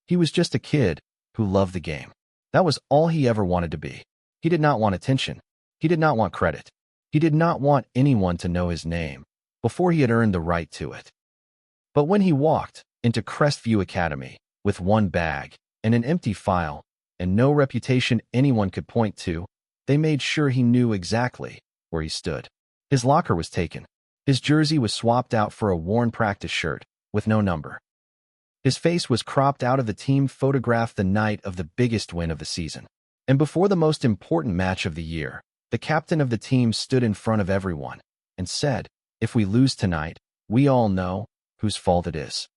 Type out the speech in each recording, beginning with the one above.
He was just a kid who loved the game. That was all he ever wanted to be. He did not want attention. He did not want credit. He did not want anyone to know his name before he had earned the right to it. But when he walked into Crestview Academy with one bag and an empty file and no reputation anyone could point to, they made sure he knew exactly where he stood. His locker was taken. His jersey was swapped out for a worn practice shirt with no number. His face was cropped out of the team photograph the night of the biggest win of the season. And before the most important match of the year, the captain of the team stood in front of everyone and said, "If we lose tonight, we all know whose fault it is."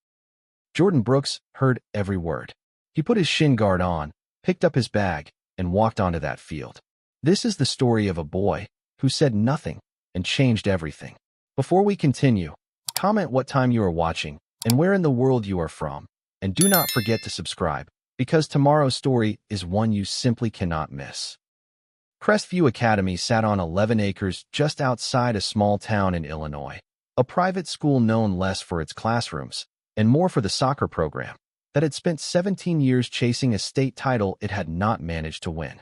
Jordan Brooks heard every word. He put his shin guard on, picked up his bag, and walked onto that field. This is the story of a boy who said nothing and changed everything. Before we continue, comment what time you are watching and where in the world you are from, and do not forget to subscribe, because tomorrow's story is one you simply cannot miss. Crestview Academy sat on 11 acres just outside a small town in Illinois, a private school known less for its classrooms and more for the soccer program that had spent 17 years chasing a state title it had not managed to win.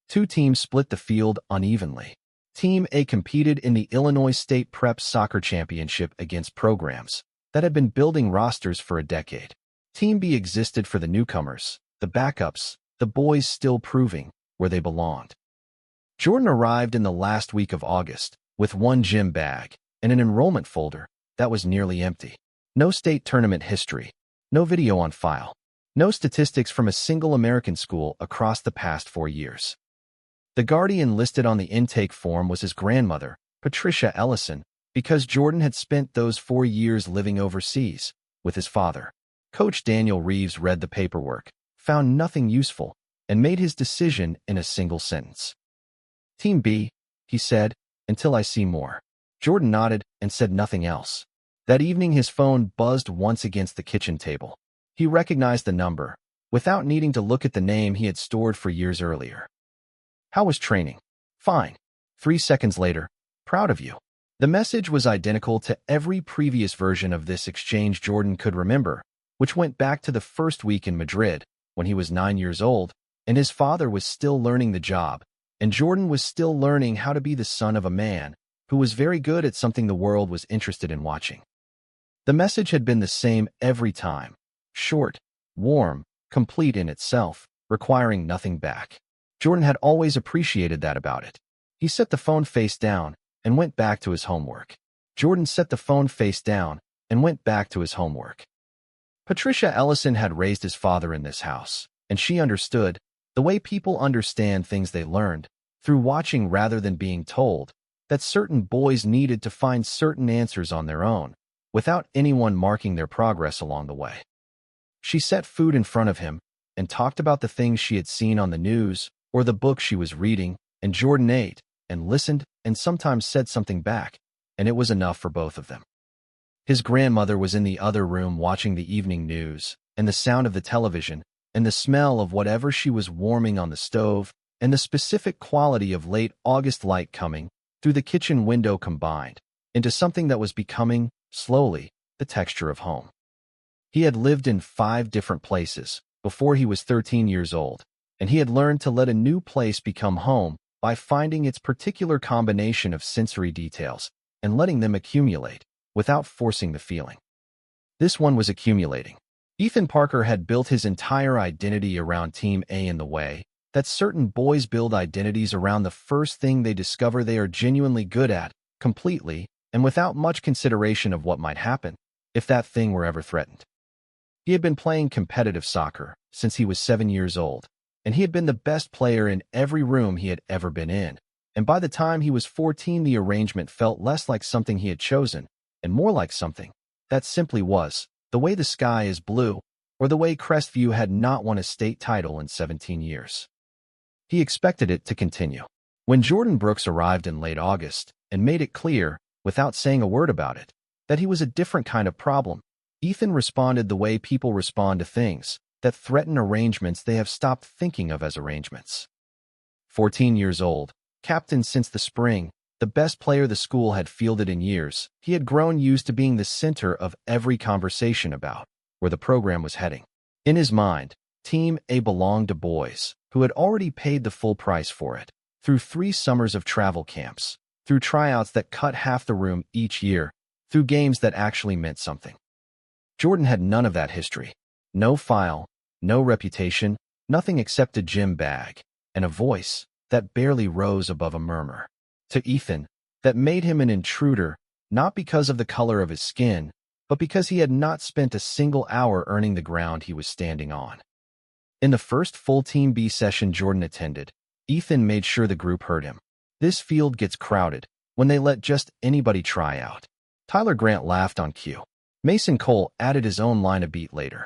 Two teams split the field unevenly. Team A competed in the Illinois State Prep Soccer Championship against programs that had been building rosters for a decade. Team B existed for the newcomers, the backups, the boys still proving where they belonged. Jordan arrived in the last week of August with one gym bag and an enrollment folder that was nearly empty. No state tournament history, no video on file, no statistics from a single American school across the past 4 years. The guardian listed on the intake form was his grandmother, Patricia Ellison, because Jordan had spent those 4 years living overseas with his father. Coach Daniel Reeves read the paperwork, found nothing useful, and made his decision in a single sentence. "Team B," he said, "until I see more." Jordan nodded and said nothing else. That evening his phone buzzed once against the kitchen table. He recognized the number, without needing to look at the name he had stored for years earlier. "How was training?" "Fine." 3 seconds later, "Proud of you." The message was identical to every previous version of this exchange Jordan could remember, which went back to the first week in Madrid, when he was 9 years old, and his father was still learning the job, and Jordan was still learning how to be the son of a man who was very good at something the world was interested in watching. The message had been the same every time: short, warm, complete in itself, requiring nothing back. Jordan had always appreciated that about it. He set the phone face down and went back to his homework. Jordan set the phone face down and went back to his homework. Patricia Ellison had raised his father in this house, and she understood, the way people understand things they learned, through watching rather than being told, that certain boys needed to find certain answers on their own, without anyone marking their progress along the way. She set food in front of him and talked about the things she had seen on the news or the book she was reading, and Jordan ate and listened and sometimes said something back, and it was enough for both of them. His grandmother was in the other room watching the evening news, and the sound of the television, and the smell of whatever she was warming on the stove, and the specific quality of late August light coming through the kitchen window combined into something that was becoming, slowly, the texture of home. He had lived in 5 different places before he was 13 years old, and he had learned to let a new place become home by finding its particular combination of sensory details and letting them accumulate without forcing the feeling. This one was accumulating. Ethan Parker had built his entire identity around Team A in the way that certain boys build identities around the first thing they discover they are genuinely good at, completely, and without much consideration of what might happen if that thing were ever threatened. He had been playing competitive soccer since he was 7 years old, and he had been the best player in every room he had ever been in, and by the time he was 14 the arrangement felt less like something he had chosen and more like something that simply was, the way the sky is blue, or the way Crestview had not won a state title in 17 years. He expected it to continue. When Jordan Brooks arrived in late August and made it clear, without saying a word about it, that he was a different kind of problem, Ethan responded the way people respond to things that threaten arrangements they have stopped thinking of as arrangements. 14 years old, captain since the spring, the best player the school had fielded in years, he had grown used to being the center of every conversation about where the program was heading. In his mind, Team A belonged to boys who had already paid the full price for it, through 3 summers of travel camps, through tryouts that cut half the room each year, through games that actually meant something. Jordan had none of that history. No file, no reputation, nothing except a gym bag, and a voice that barely rose above a murmur. To Ethan, that made him an intruder, not because of the color of his skin, but because he had not spent a single hour earning the ground he was standing on. In the first full Team B session Jordan attended, Ethan made sure the group heard him. This field gets crowded when they let just anybody try out. Tyler Grant laughed on cue. Mason Cole added his own line a beat later.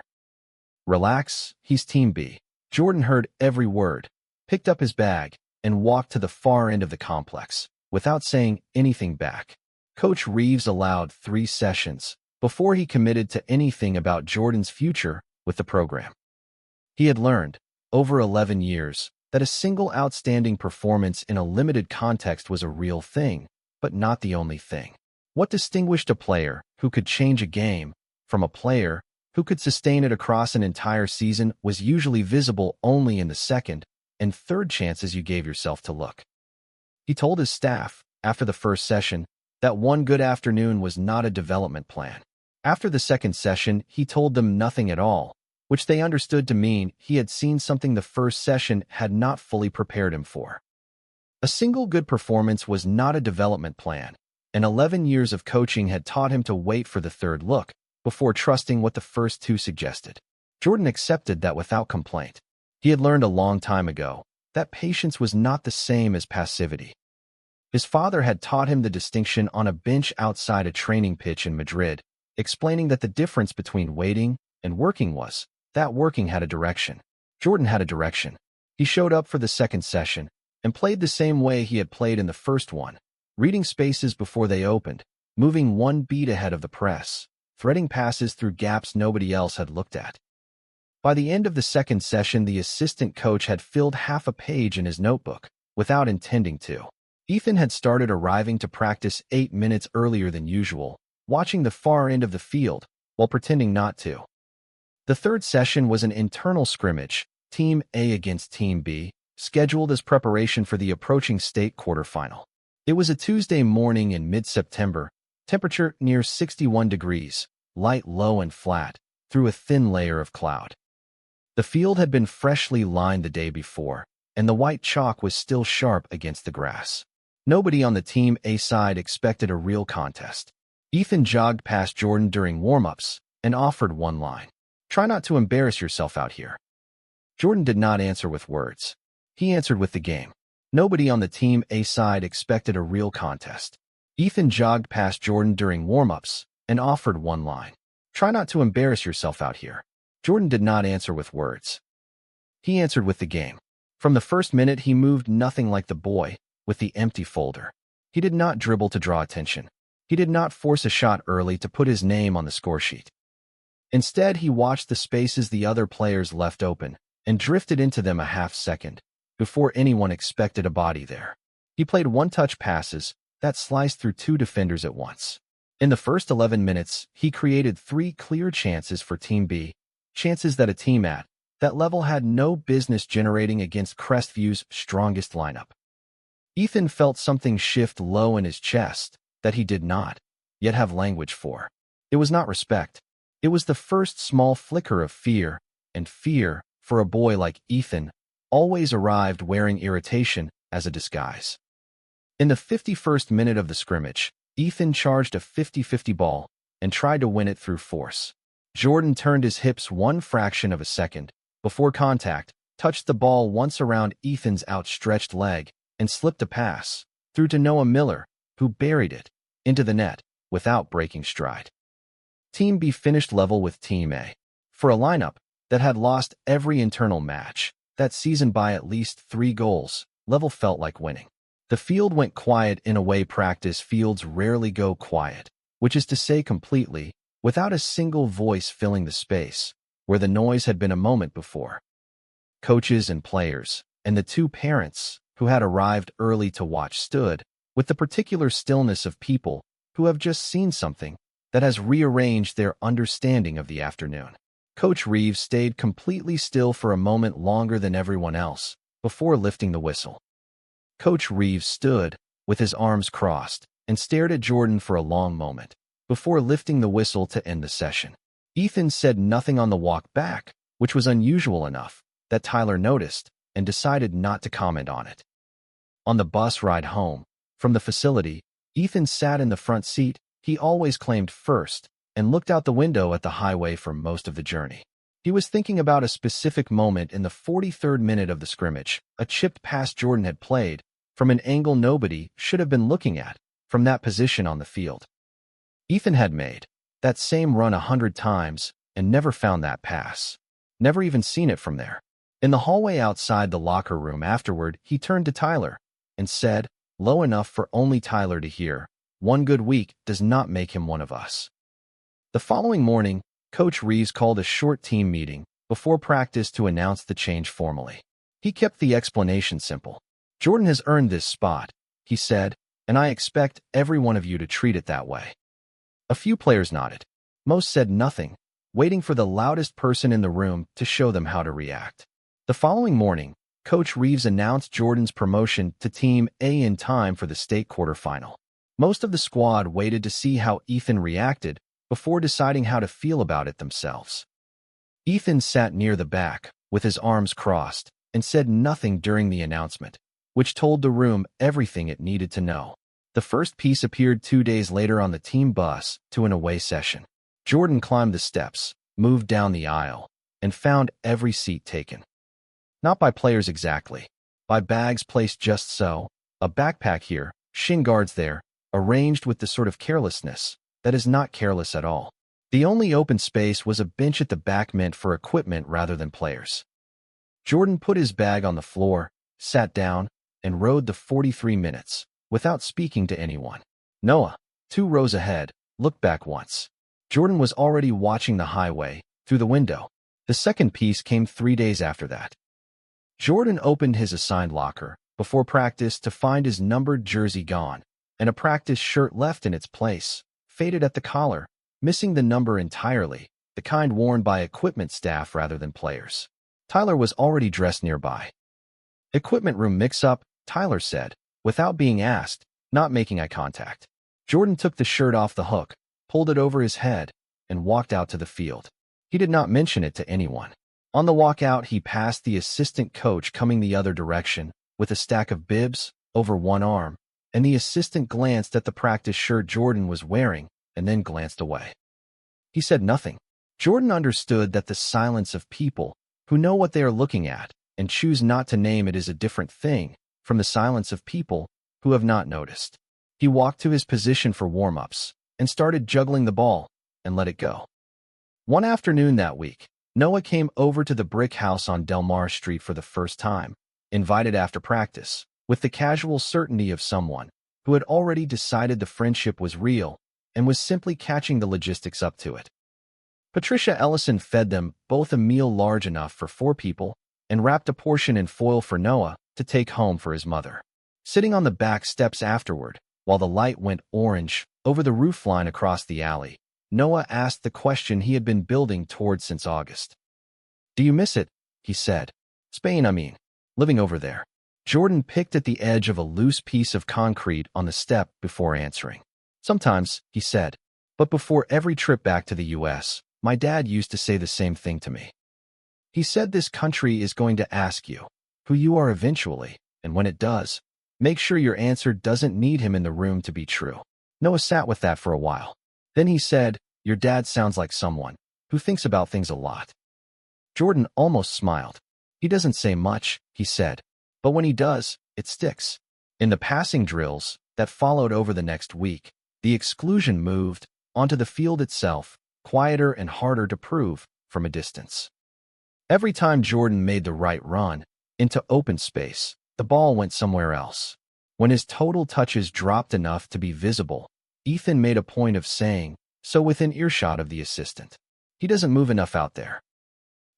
Relax, he's Team B. Jordan heard every word, picked up his bag, and walked to the far end of the complex, without saying anything back. Coach Reeves allowed 3 sessions before he committed to anything about Jordan's future with the program. He had learned, over 11 years, that a single outstanding performance in a limited context was a real thing, but not the only thing. What distinguished a player who could change a game from a player who could sustain it across an entire season was usually visible only in the second and third chances you gave yourself to look. He told his staff, after the first session, that one good afternoon was not a development plan. After the second session, he told them nothing at all, which they understood to mean he had seen something the first session had not fully prepared him for. A single good performance was not a development plan, and 11 years of coaching had taught him to wait for the third look before trusting what the first 2 suggested. Jordan accepted that without complaint. He had learned a long time ago that patience was not the same as passivity. His father had taught him the distinction on a bench outside a training pitch in Madrid, explaining that the difference between waiting and working was that working had a direction. Jordan had a direction. He showed up for the second session and played the same way he had played in the first one, reading spaces before they opened, moving 1 beat ahead of the press, threading passes through gaps nobody else had looked at. By the end of the second session, the assistant coach had filled half a page in his notebook, without intending to. Ethan had started arriving to practice 8 minutes earlier than usual, watching the far end of the field, while pretending not to. The third session was an internal scrimmage, Team A against Team B, scheduled as preparation for the approaching state quarterfinal. It was a Tuesday morning in mid-September, temperature near 61 degrees, light low and flat, through a thin layer of cloud. The field had been freshly lined the day before, and the white chalk was still sharp against the grass. Nobody on the Team A side expected a real contest. Ethan jogged past Jordan during warm-ups and offered one line. "Try not to embarrass yourself out here." Jordan did not answer with words. He answered with the game. Nobody on the Team A side expected a real contest. Ethan jogged past Jordan during warm-ups and offered one line. "Try not to embarrass yourself out here." Jordan did not answer with words. He answered with the game. From the first minute, he moved nothing like the boy with the empty folder. He did not dribble to draw attention. He did not force a shot early to put his name on the scoresheet. Instead, he watched the spaces the other players left open and drifted into them a half-second before anyone expected a body there. He played one-touch passes that sliced through 2 defenders at once. In the first 11 minutes, he created 3 clear chances for Team B, chances that a team at that level had no business generating against Crestview's strongest lineup. Ethan felt something shift low in his chest that he did not yet have language for. It was not respect. It was the first small flicker of fear, and fear, for a boy like Ethan, always arrived wearing irritation as a disguise. In the 51st minute of the scrimmage, Ethan charged a 50-50 ball and tried to win it through force. Jordan turned his hips 1 fraction of a second before contact, touched the ball once around Ethan's outstretched leg, and slipped a pass through to Noah Miller, who buried it into the net without breaking stride. Team B finished level with Team A. For a lineup that had lost every internal match that season by at least 3 goals, level felt like winning. The field went quiet in a way practice fields rarely go quiet, which is to say completely, without a single voice filling the space where the noise had been a moment before. Coaches and players, and the 2 parents who had arrived early to watch stood with the particular stillness of people who have just seen something that has rearranged their understanding of the afternoon. Coach Reeves stayed completely still for a moment longer than everyone else before lifting the whistle. Coach Reeves stood with his arms crossed and stared at Jordan for a long moment before lifting the whistle to end the session. Ethan said nothing on the walk back, which was unusual enough that Tyler noticed and decided not to comment on it. On the bus ride home from the facility, Ethan sat in the front seat. He always claimed first and looked out the window at the highway for most of the journey. He was thinking about a specific moment in the 43rd minute of the scrimmage, a chipped pass Jordan had played from an angle nobody should have been looking at from that position on the field. Ethan had made that same run 100 times and never found that pass, never even seen it from there. In the hallway outside the locker room afterward, he turned to Tyler and said, low enough for only Tyler to hear, "One good week does not make him one of us." The following morning, Coach Reeves called a short team meeting before practice to announce the change formally. He kept the explanation simple. "Jordan has earned this spot," he said, "and I expect every one of you to treat it that way." A few players nodded. Most said nothing, waiting for the loudest person in the room to show them how to react. The following morning, Coach Reeves announced Jordan's promotion to Team A in time for the state quarterfinal. Most of the squad waited to see how Ethan reacted before deciding how to feel about it themselves. Ethan sat near the back, with his arms crossed, and said nothing during the announcement, which told the room everything it needed to know. The first piece appeared 2 days later on the team bus to an away session. Jordan climbed the steps, moved down the aisle, and found every seat taken. Not by players exactly, by bags placed just so, a backpack here, shin guards there, arranged with the sort of carelessness that is not careless at all. The only open space was a bench at the back meant for equipment rather than players. Jordan put his bag on the floor, sat down, and rode the 43 minutes, without speaking to anyone. Noah, 2 rows ahead, looked back once. Jordan was already watching the highway, through the window. The second piece came 3 days after that. Jordan opened his assigned locker before practice to find his numbered jersey gone, and a practice shirt left in its place, faded at the collar, missing the number entirely, the kind worn by equipment staff rather than players. Tyler was already dressed nearby. "Equipment room mix-up," Tyler said, without being asked, not making eye contact. Jordan took the shirt off the hook, pulled it over his head, and walked out to the field. He did not mention it to anyone. On the walk out, he passed the assistant coach coming the other direction, with a stack of bibs over one arm, and the assistant glanced at the practice shirt Jordan was wearing and then glanced away. He said nothing. Jordan understood that the silence of people who know what they are looking at and choose not to name it is a different thing from the silence of people who have not noticed. He walked to his position for warm-ups and started juggling the ball and let it go. One afternoon that week, Noah came over to the brick house on Delmar Street for the first time, invited after practice, with the casual certainty of someone who had already decided the friendship was real and was simply catching the logistics up to it. Patricia Ellison fed them both a meal large enough for 4 people and wrapped a portion in foil for Noah to take home for his mother. Sitting on the back steps afterward, while the light went orange over the roofline across the alley, Noah asked the question he had been building towards since August. "Do you miss it?" he said. "Spain, I mean. Living over there." Jordan picked at the edge of a loose piece of concrete on the step before answering. "Sometimes," he said. "But before every trip back to the U.S., my dad used to say the same thing to me. He said this country is going to ask you who you are eventually, and when it does, make sure your answer doesn't need him in the room to be true." Noah sat with that for a while. Then he said, "Your dad sounds like someone who thinks about things a lot." Jordan almost smiled. "He doesn't say much," he said, "but when he does, it sticks." In the passing drills that followed over the next week, the exclusion moved onto the field itself, quieter and harder to prove from a distance. Every time Jordan made the right run into open space, the ball went somewhere else. When his total touches dropped enough to be visible, Ethan made a point of saying so within earshot of the assistant. "He doesn't move enough out there."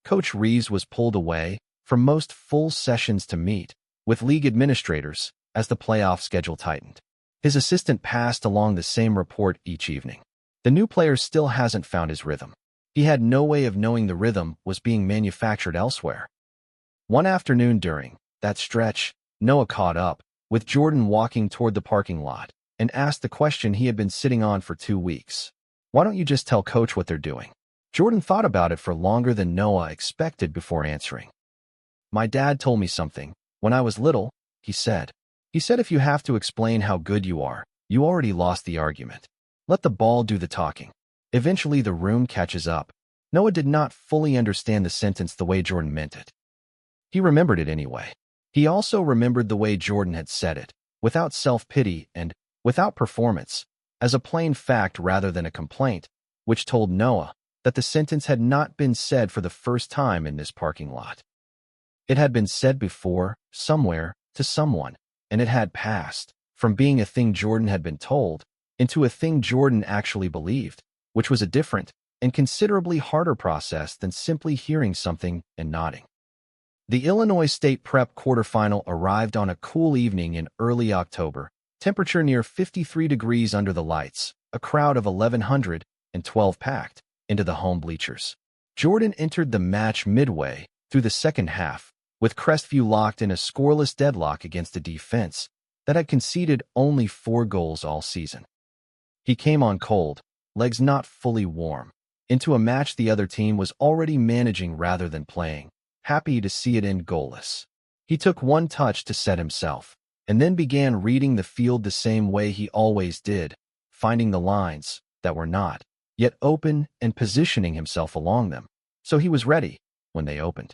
Coach Reeves was pulled away from most full sessions to meet with league administrators as the playoff schedule tightened. His assistant passed along the same report each evening. "The new player still hasn't found his rhythm. He had no way of knowing the rhythm was being manufactured elsewhere. One afternoon during that stretch, Noah caught up with Jordan walking toward the parking lot and asked the question he had been sitting on for 2 weeks. Why don't you just tell Coach what they're doing? Jordan thought about it for longer than Noah expected before answering. My dad told me something when I was little, he said. He said if you have to explain how good you are, you already lost the argument. Let the ball do the talking. Eventually the room catches up. Noah did not fully understand the sentence the way Jordan meant it. He remembered it anyway. He also remembered the way Jordan had said it, without self-pity and without performance, as a plain fact rather than a complaint, which told Noah that the sentence had not been said for the first time in this parking lot. It had been said before, somewhere, to someone, and it had passed from being a thing Jordan had been told into a thing Jordan actually believed, which was a different and considerably harder process than simply hearing something and nodding. The Illinois State Prep quarterfinal arrived on a cool evening in early October, temperature near 53 degrees under the lights, a crowd of 1,112 packed into the home bleachers. Jordan entered the match midway through the second half, with Crestview locked in a scoreless deadlock against a defense that had conceded only 4 goals all season. He came on cold, legs not fully warm, into a match the other team was already managing rather than playing, happy to see it end goalless. He took one touch to set himself, and then began reading the field the same way he always did, finding the lines that were not yet open and positioning himself along them, so he was ready when they opened.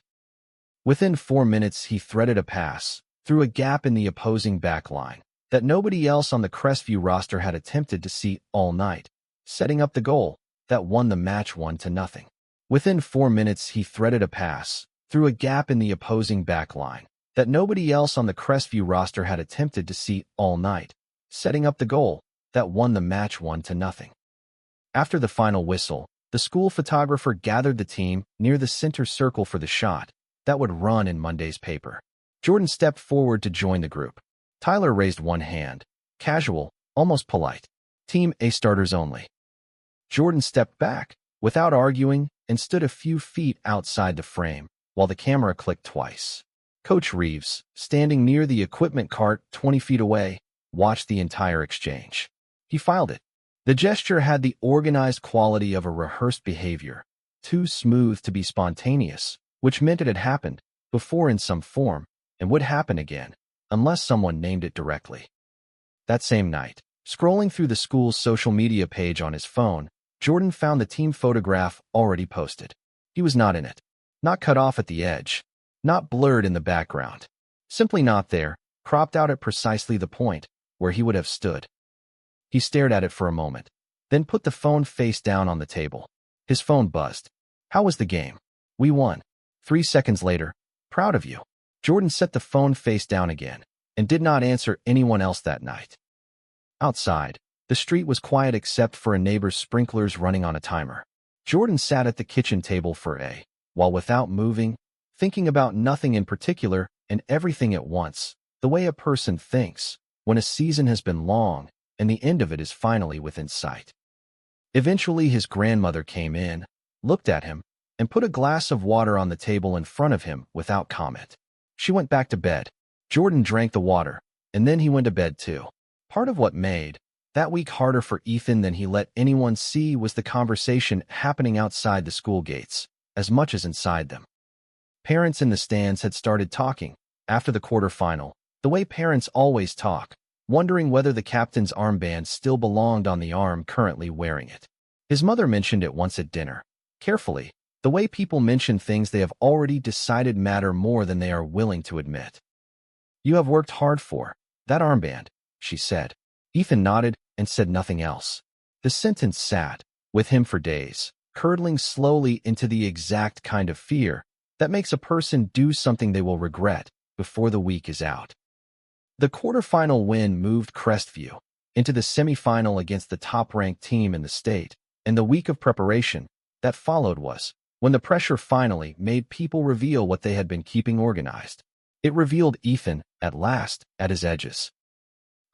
Within 4 minutes he threaded a pass through a gap in the opposing back line that nobody else on the Crestview roster had attempted to see all night, setting up the goal that won the match 1-0. Within 4 minutes he threaded a pass through a gap in the opposing back line that nobody else on the Crestview roster had attempted to see all night, setting up the goal that won the match 1-0. After the final whistle, the school photographer gathered the team near the center circle for the shot that would run in Monday's paper. Jordan stepped forward to join the group. Tyler raised one hand, casual, almost polite. Team A starters only. Jordan stepped back, without arguing, and stood a few feet outside the frame, while the camera clicked twice. Coach Reeves, standing near the equipment cart 20 feet away, watched the entire exchange. He filed it. The gesture had the organized quality of a rehearsed behavior, too smooth to be spontaneous, which meant it had happened before in some form and would happen again, unless someone named it directly. That same night, scrolling through the school's social media page on his phone, Jordan found the team photograph already posted. He was not in it, not cut off at the edge, not blurred in the background, simply not there, cropped out at precisely the point where he would have stood. He stared at it for a moment, then put the phone face down on the table. His phone buzzed. How was the game? We won. 3 seconds later, proud of you. Jordan set the phone face down again and did not answer anyone else that night. Outside, the street was quiet except for a neighbor's sprinklers running on a timer. Jordan sat at the kitchen table for a while without moving, thinking about nothing in particular and everything at once, the way a person thinks when a season has been long and the end of it is finally within sight. Eventually his grandmother came in, looked at him, and put a glass of water on the table in front of him without comment. She went back to bed. Jordan drank the water, and then he went to bed too. Part of what made that week harder for Ethan than he let anyone see was the conversation happening outside the school gates, as much as inside them. Parents in the stands had started talking, after the quarterfinal, the way parents always talk, wondering whether the captain's armband still belonged on the arm currently wearing it. His mother mentioned it once at dinner, carefully, the way people mention things they have already decided matter more than they are willing to admit. You have worked hard for that armband, she said. Ethan nodded and said nothing else. The sentence sat with him for days, curdling slowly into the exact kind of fear that makes a person do something they will regret before the week is out. The quarterfinal win moved Crestview into the semifinal against the top-ranked team in the state, and the week of preparation that followed was when the pressure finally made people reveal what they had been keeping organized. It revealed Ethan, at last, at his edges.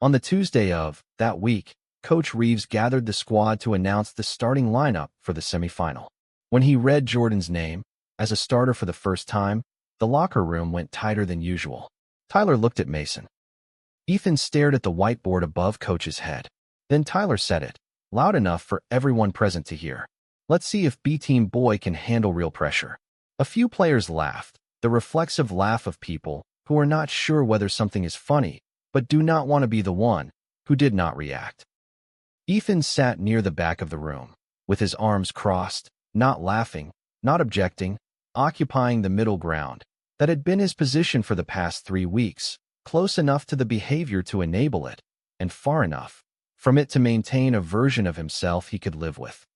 On the Tuesday of that week, Coach Reeves gathered the squad to announce the starting lineup for the semifinal. When he read Jordan's name as a starter for the first time, the locker room went tighter than usual. Tyler looked at Mason. Ethan stared at the whiteboard above Coach's head. Then Tyler said it, loud enough for everyone present to hear. Let's see if B-Team Boy can handle real pressure. A few players laughed, the reflexive laugh of people who are not sure whether something is funny, but do not want to be the one who did not react. Ethan sat near the back of the room, with his arms crossed, not laughing, not objecting, occupying the middle ground. That had been his position for the past 3 weeks, close enough to the behavior to enable it, and far enough from it to maintain a version of himself he could live with.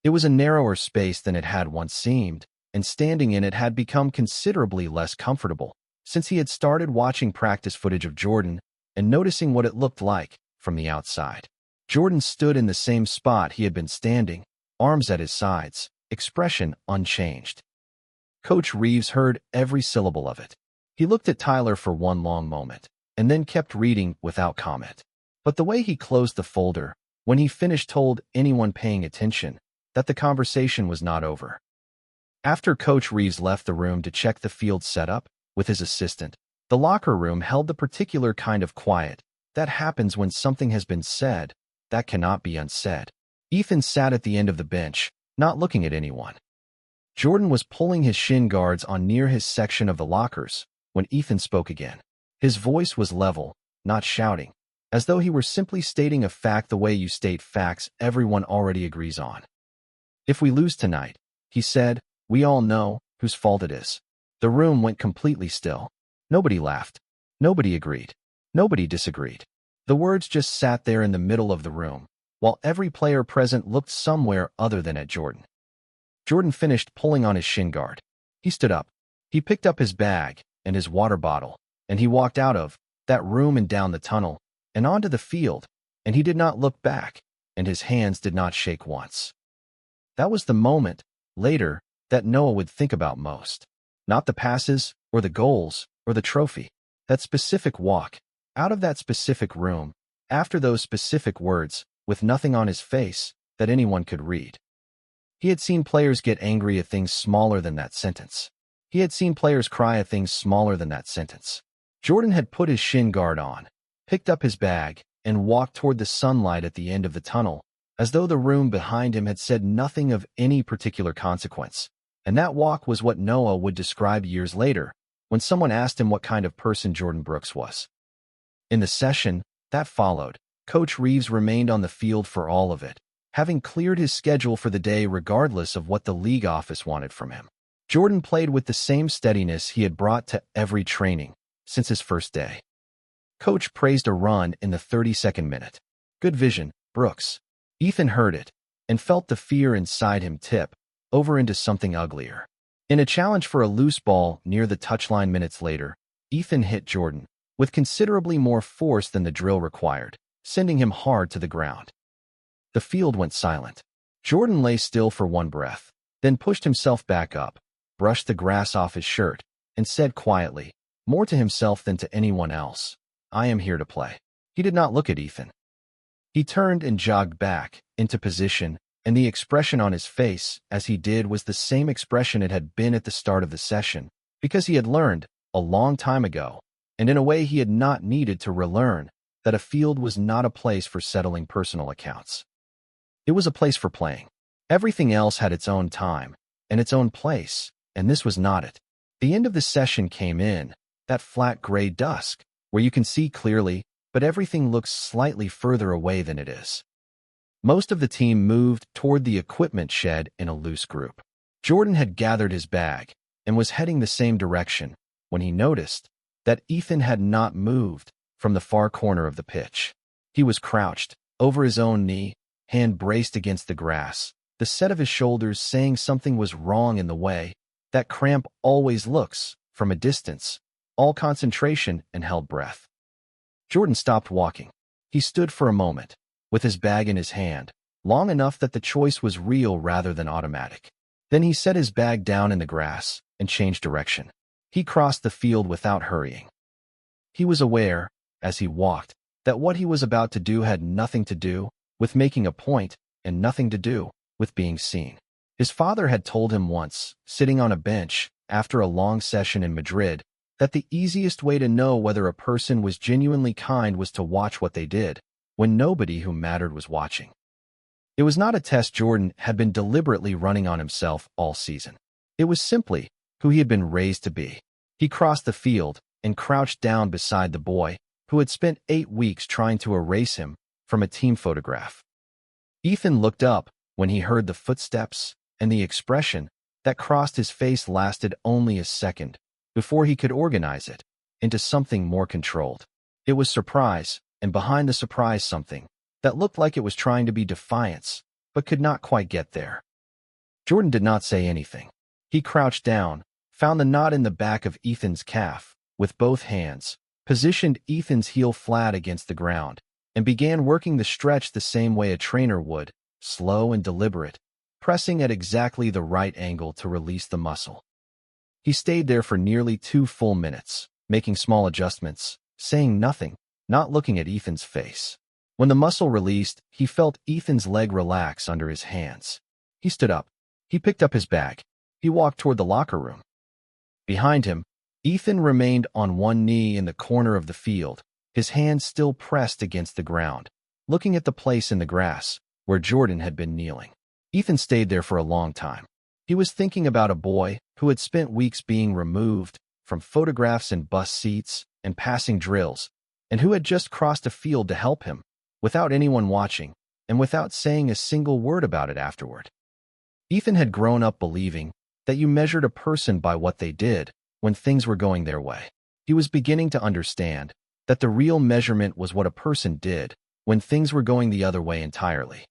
It was a narrower space than it had once seemed, and standing in it had become considerably less comfortable since he had started watching practice footage of Jordan and noticing what it looked like from the outside. Jordan stood in the same spot he had been standing, arms at his sides, expression unchanged. Coach Reeves heard every syllable of it. He looked at Tyler for one long moment, and then kept reading without comment. But the way he closed the folder, when he finished, told anyone paying attention that the conversation was not over. After Coach Reeves left the room to check the field setup with his assistant, the locker room held the particular kind of quiet that happens when something has been said that cannot be unsaid. Ethan sat at the end of the bench, not looking at anyone. Jordan was pulling his shin guards on near his section of the lockers when Ethan spoke again. His voice was level, not shouting, as though he were simply stating a fact the way you state facts everyone already agrees on. If we lose tonight, he said, we all know whose fault it is. The room went completely still. Nobody laughed. Nobody agreed. Nobody disagreed. The words just sat there in the middle of the room, while every player present looked somewhere other than at Jordan. Jordan finished pulling on his shin guard. He stood up. He picked up his bag and his water bottle, and he walked out of that room and down the tunnel and onto the field, and he did not look back, and his hands did not shake once. That was the moment, later, that Noah would think about most. Not the passes, or the goals, or the trophy. That specific walk, out of that specific room, after those specific words, with nothing on his face that anyone could read. He had seen players get angry at things smaller than that sentence. He had seen players cry at things smaller than that sentence. Jordan had put his shin guard on, picked up his bag, and walked toward the sunlight at the end of the tunnel, as though the room behind him had said nothing of any particular consequence. And that walk was what Noah would describe years later, when someone asked him what kind of person Jordan Brooks was. In the session that followed, Coach Reeves remained on the field for all of it, having cleared his schedule for the day regardless of what the league office wanted from him. Jordan played with the same steadiness he had brought to every training since his first day. Coach praised a run in the 32nd minute. Good vision, Brooks. Ethan heard it and felt the fear inside him tip over into something uglier. In a challenge for a loose ball near the touchline minutes later, Ethan hit Jordan with considerably more force than the drill required, sending him hard to the ground. The field went silent. Jordan lay still for one breath, then pushed himself back up, brushed the grass off his shirt, and said quietly, more to himself than to anyone else, I am here to play. He did not look at Ethan. He turned and jogged back into position, and the expression on his face as he did was the same expression it had been at the start of the session, because he had learned, a long time ago, and in a way he had not needed to relearn, that a field was not a place for settling personal accounts. It was a place for playing. Everything else had its own time and its own place, and this was not it. The end of the session came in, that flat gray dusk, where you can see clearly, but everything looks slightly further away than it is. Most of the team moved toward the equipment shed in a loose group. Jordan had gathered his bag and was heading the same direction when he noticed that Ethan had not moved from the far corner of the pitch. He was crouched, over his own knee, hand braced against the grass, the set of his shoulders saying something was wrong in the way that cramp always looks from a distance, all concentration and held breath. Jordan stopped walking. He stood for a moment, with his bag in his hand, long enough that the choice was real rather than automatic. Then he set his bag down in the grass and changed direction. He crossed the field without hurrying. He was aware, as he walked, that what he was about to do had nothing to do with making a point and nothing to do with being seen. His father had told him once, sitting on a bench after a long session in Madrid, that the easiest way to know whether a person was genuinely kind was to watch what they did, when nobody who mattered was watching. It was not a test Jordan had been deliberately running on himself all season. It was simply who he had been raised to be. He crossed the field and crouched down beside the boy who had spent 8 weeks trying to erase him from a team photograph. Ethan looked up when he heard the footsteps, and the expression that crossed his face lasted only a second before he could organize it into something more controlled. It was surprise, and behind the surprise something that looked like it was trying to be defiance, but could not quite get there. Jordan did not say anything. He crouched down, found the knot in the back of Ethan's calf with both hands, positioned Ethan's heel flat against the ground, and began working the stretch the same way a trainer would, slow and deliberate, pressing at exactly the right angle to release the muscle. He stayed there for nearly 2 full minutes, making small adjustments, saying nothing, not looking at Ethan's face. When the muscle released, he felt Ethan's leg relax under his hands. He stood up. He picked up his bag. He walked toward the locker room. Behind him, Ethan remained on one knee in the corner of the field, his hands still pressed against the ground, looking at the place in the grass where Jordan had been kneeling. Ethan stayed there for a long time. He was thinking about a boy who had spent weeks being removed from photographs and bus seats and passing drills, and who had just crossed a field to help him, without anyone watching, and without saying a single word about it afterward. Ethan had grown up believing that you measured a person by what they did when things were going their way. He was beginning to understand that the real measurement was what a person did when things were going the other way entirely.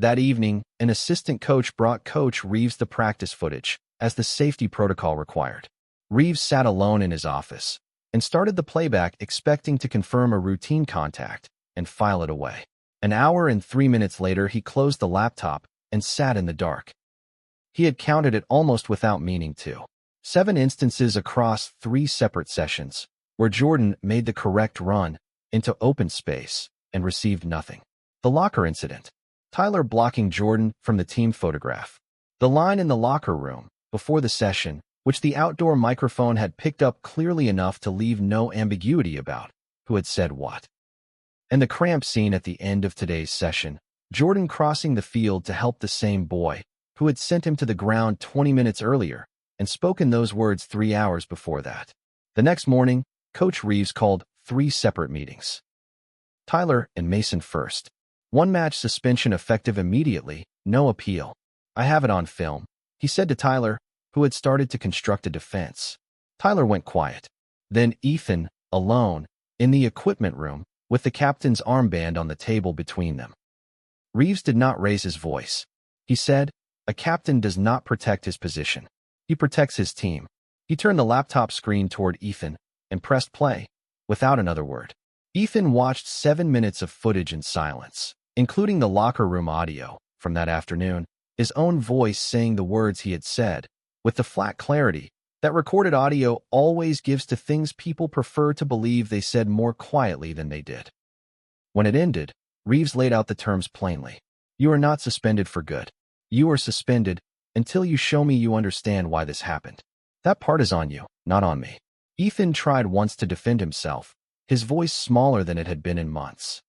That evening, an assistant coach brought Coach Reeves the practice footage, as the safety protocol required. Reeves sat alone in his office and started the playback, expecting to confirm a routine contact and file it away. An hour and 3 minutes later, he closed the laptop and sat in the dark. He had counted it almost without meaning to. 7 instances across 3 separate sessions, where Jordan made the correct run into open space and received nothing. The locker incident. Tyler blocking Jordan from the team photograph. The line in the locker room before the session, which the outdoor microphone had picked up clearly enough to leave no ambiguity about who had said what. And the cramp scene at the end of today's session, Jordan crossing the field to help the same boy who had sent him to the ground 20 minutes earlier and spoken those words 3 hours before that. The next morning, Coach Reeves called 3 separate meetings. Tyler and Mason first. 1 match suspension effective immediately, no appeal. I have it on film, he said to Tyler, who had started to construct a defense. Tyler went quiet. Then Ethan, alone, in the equipment room, with the captain's armband on the table between them. Reeves did not raise his voice. He said, "A captain does not protect his position. He protects his team." He turned the laptop screen toward Ethan and pressed play, without another word. Ethan watched 7 minutes of footage in silence, including the locker room audio from that afternoon, his own voice saying the words he had said, with the flat clarity that recorded audio always gives to things people prefer to believe they said more quietly than they did. When it ended, Reeves laid out the terms plainly. You are not suspended for good. You are suspended until you show me you understand why this happened. That part is on you, not on me. Ethan tried once to defend himself, his voice smaller than it had been in months.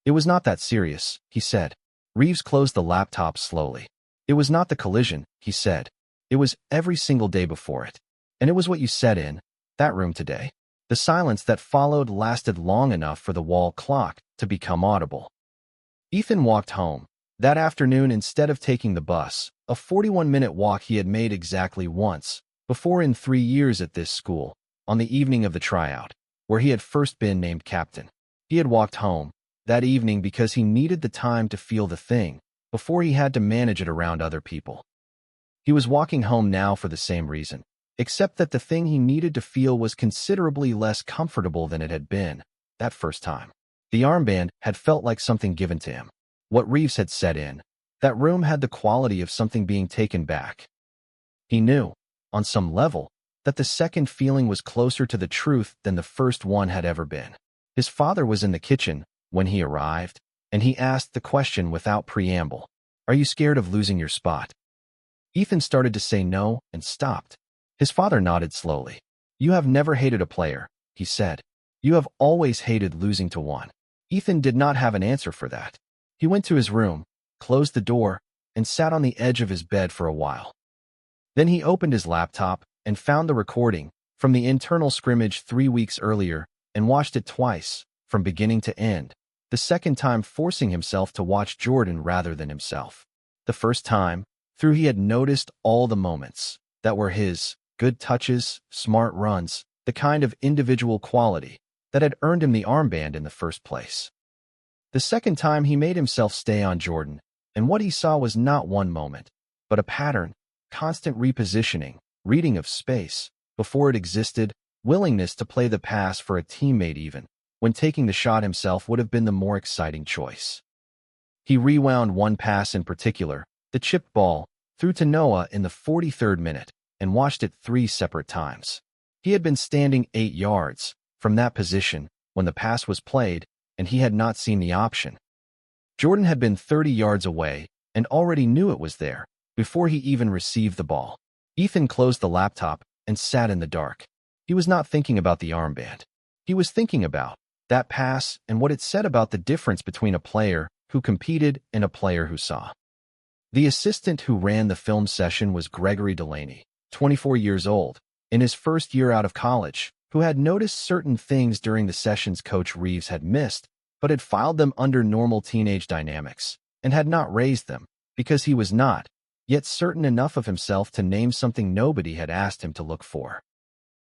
It was not that serious, he said. Reeves closed the laptop slowly. It was not the collision, he said. It was every single day before it. And it was what you said in that room today. The silence that followed lasted long enough for the wall clock to become audible. Ethan walked home. That afternoon, instead of taking the bus, a 41-minute walk he had made exactly once before in 3 years at this school, on the evening of the tryout, where he had first been named captain. He had walked home that evening because he needed the time to feel the thing before he had to manage it around other people. He was walking home now for the same reason, except that the thing he needed to feel was considerably less comfortable than it had been that first time. The armband had felt like something given to him. What Reeves had said in that room had the quality of something being taken back. He knew, on some level, that the second feeling was closer to the truth than the first one had ever been. His father was in the kitchen when he arrived, and he asked the question without preamble. Are you scared of losing your spot? Ethan started to say no and stopped. His father nodded slowly. "You have never hated a player," he said. "You have always hated losing to one." Ethan did not have an answer for that. He went to his room, closed the door, and sat on the edge of his bed for a while. Then he opened his laptop and found the recording from the internal scrimmage 3 weeks earlier and watched it twice, from beginning to end, the second time forcing himself to watch Jordan rather than himself. The first time, through he had noticed all the moments that were his, good touches, smart runs, the kind of individual quality that had earned him the armband in the first place. The second time he made himself stay on Jordan, and what he saw was not one moment, but a pattern, constant repositioning, reading of space, before it existed, willingness to play the pass for a teammate even, when taking the shot himself would have been the more exciting choice. He rewound one pass in particular, the chipped ball, through to Noah in the 43rd minute, and watched it 3 separate times. He had been standing 8 yards from that position when the pass was played, and he had not seen the option. Jordan had been 30 yards away and already knew it was there before he even received the ball. Ethan closed the laptop and sat in the dark. He was not thinking about the armband. He was thinking about that pass and what it said about the difference between a player who competed and a player who saw. The assistant who ran the film session was Gregory Delaney, 24 years old, in his first year out of college, who had noticed certain things during the sessions Coach Reeves had missed, but had filed them under normal teenage dynamics, and had not raised them, because he was not, yet certain enough of himself to name something nobody had asked him to look for.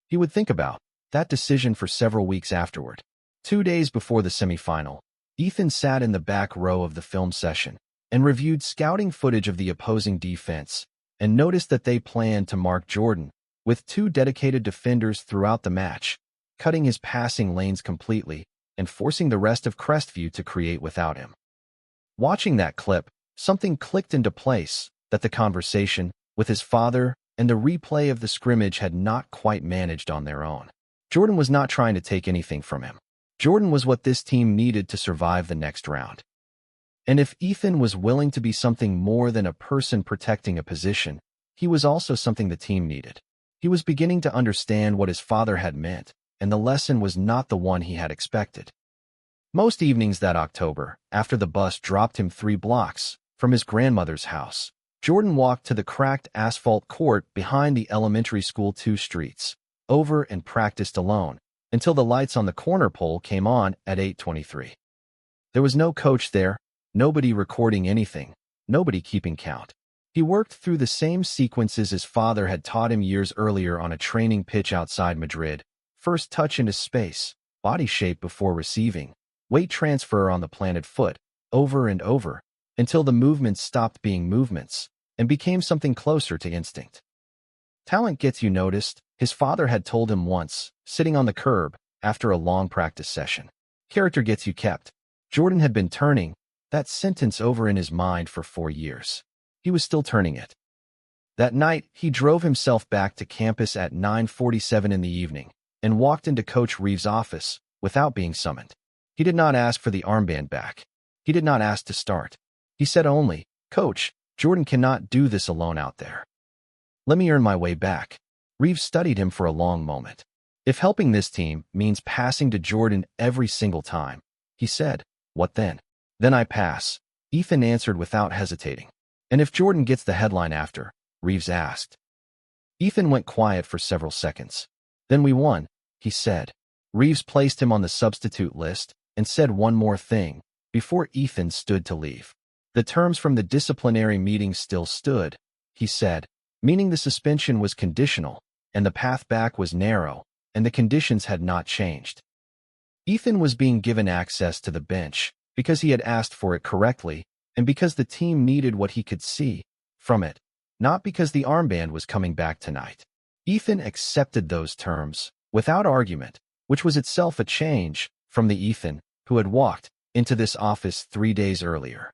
He would think about that decision for several weeks afterward. 2 days before the semifinal, Ethan sat in the back row of the film session and reviewed scouting footage of the opposing defense and noticed that they planned to mark Jordan with 2 dedicated defenders throughout the match, cutting his passing lanes completely and forcing the rest of Crestview to create without him. Watching that clip, something clicked into place that the conversation with his father and the replay of the scrimmage had not quite managed on their own. Jordan was not trying to take anything from him. Jordan was what this team needed to survive the next round. And if Ethan was willing to be something more than a person protecting a position, he was also something the team needed. He was beginning to understand what his father had meant, and the lesson was not the one he had expected. Most evenings that October, after the bus dropped him 3 blocks from his grandmother's house, Jordan walked to the cracked asphalt court behind the elementary school 2 streets, over and practiced alone, until the lights on the corner pole came on at 8:23. There was no coach there, nobody recording anything, nobody keeping count. He worked through the same sequences his father had taught him years earlier on a training pitch outside Madrid: first touch into space, body shape before receiving, weight transfer on the planted foot, over and over, until the movements stopped being movements and became something closer to instinct. Talent gets you noticed, his father had told him once, sitting on the curb after a long practice session. Character gets you kept. Jordan had been turning that sentence over in his mind for 4 years. He was still turning it. That night, he drove himself back to campus at 9:47 in the evening and walked into Coach Reeves' office without being summoned. He did not ask for the armband back. He did not ask to start. He said only, "Coach, Jordan cannot do this alone out there. Let me earn my way back." Reeves studied him for a long moment. "If helping this team means passing to Jordan every single time," he said, "what then?" "Then I pass," Ethan answered without hesitating. "And if Jordan gets the headline after?" Reeves asked. Ethan went quiet for several seconds. "Then we won," he said. Reeves placed him on the substitute list and said one more thing before Ethan stood to leave. "The terms from the disciplinary meeting still stood," he said, meaning the suspension was conditional, and the path back was narrow, and the conditions had not changed. Ethan was being given access to the bench because he had asked for it correctly, and because the team needed what he could see from it, not because the armband was coming back tonight. Ethan accepted those terms without argument, which was itself a change from the Ethan who had walked into this office 3 days earlier.